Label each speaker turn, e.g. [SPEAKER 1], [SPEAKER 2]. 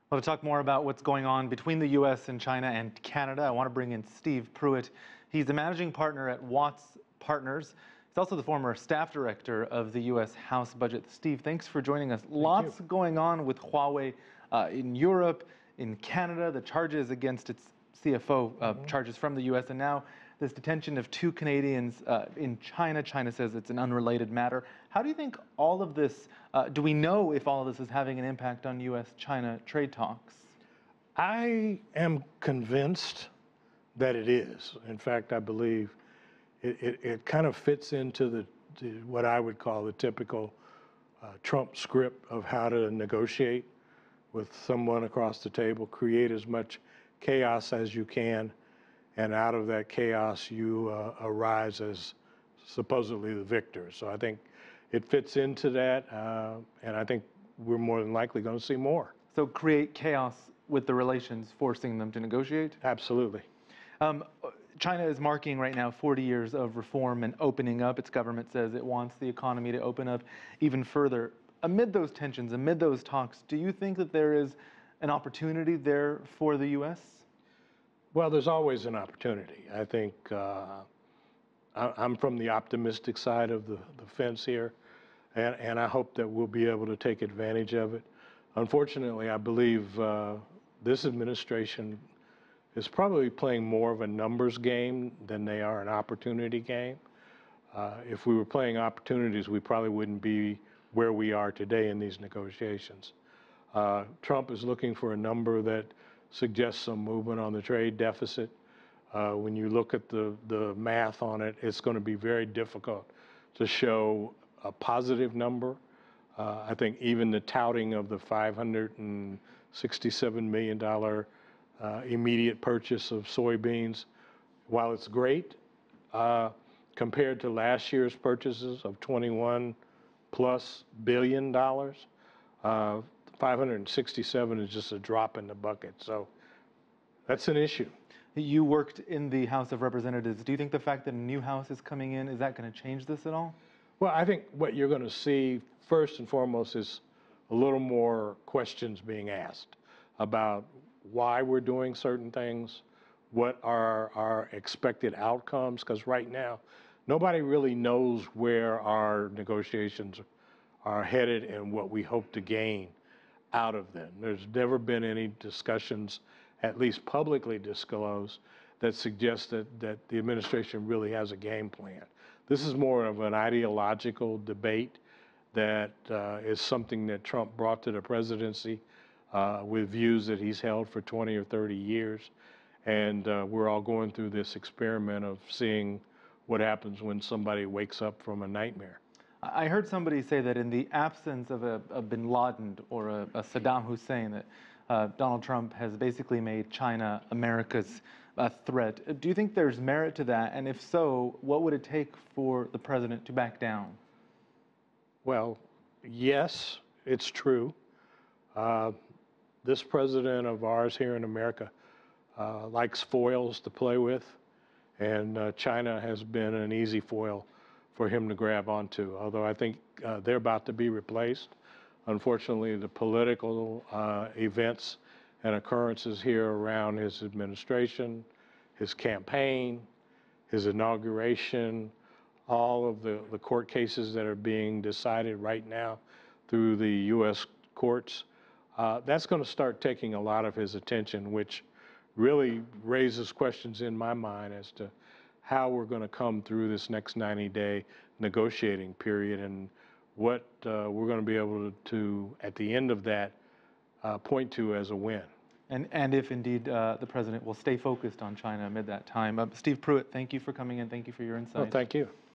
[SPEAKER 1] Well, to talk more about what's going on between the U.S. and China and Canada, I want to bring in Steve Pruitt. He's the managing partner at Watts Partners. He's also the former staff director of the U.S. House Budget. Steve, thanks for joining us. Lots going on with Huawei in Europe, in Canada, the charges against its CFO, charges from the U.S., and now this detention of two Canadians in China. China says it's an unrelated matter. How do you think all of this, do we know if all of this is having an impact on U.S.-China trade talks?
[SPEAKER 2] I am convinced that it is. In fact, I believe it kind of fits into what I would call the typical Trump script of how to negotiate with someone across the table, create as much chaos as you can, and out of that chaos, you arise as supposedly the victor. So I think it fits into that, and I think we're more than likely going to see more.
[SPEAKER 1] So create chaos with the relations, forcing them to negotiate?
[SPEAKER 2] Absolutely.
[SPEAKER 1] China is marking right now 40 years of reform and opening up. Its government says it wants the economy to open up even further. Amid those tensions, amid those talks, do you think that there is an opportunity there for the U.S.?
[SPEAKER 2] Well, there's always an opportunity. I think I'm from the optimistic side of the fence here, and I hope that we'll be able to take advantage of it. Unfortunately, I believe this administration is probably playing more of a numbers game than they are an opportunity game. If we were playing opportunities, we probably wouldn't be where we are today in these negotiations. Trump is looking for a number that suggests some movement on the trade deficit. When you look at the math on it, it's going to be very difficult to show a positive number. I think even the touting of the $567 million immediate purchase of soybeans, while it's great, compared to last year's purchases of $21+ billion, 567 is just a drop in the bucket. So that's an issue.
[SPEAKER 1] You worked in the House of Representatives. Do you think the fact that a new House is coming in, is that going to change this at all?
[SPEAKER 2] Well, I think what you're going to see first and foremost is a little more questions being asked about why we're doing certain things, what are our expected outcomes, because right now nobody really knows where our negotiations are headed and what we hope to gain out of them. There's never been any discussions, at least publicly disclosed, that suggest that the administration really has a game plan. This is more of an ideological debate that is something that Trump brought to the presidency with views that he's held for 20 or 30 years. And we're all going through this experiment of seeing what happens when somebody wakes up from a nightmare.
[SPEAKER 1] I heard somebody say that in the absence of a bin Laden or a Saddam Hussein, that Donald Trump has basically made China America's threat. Do you think there's merit to that? And if so, what would it take for the president to back down?
[SPEAKER 2] Well, yes, it's true. This president of ours here in America likes foils to play with, and China has been an easy foil for him to grab onto, although I think they're about to be replaced. Unfortunately, the political events and occurrences here around his administration, his campaign, his inauguration, all of the court cases that are being decided right now through the U.S. courts, that's going to start taking a lot of his attention, which really raises questions in my mind as to how we're going to come through this next 90-day negotiating period and what we're going to be able to, at the end of that, point to as a win.
[SPEAKER 1] And if indeed the president will stay focused on China amid that time. Steve Pruitt, thank you for coming in. Thank you for your insight.
[SPEAKER 2] Well, thank you.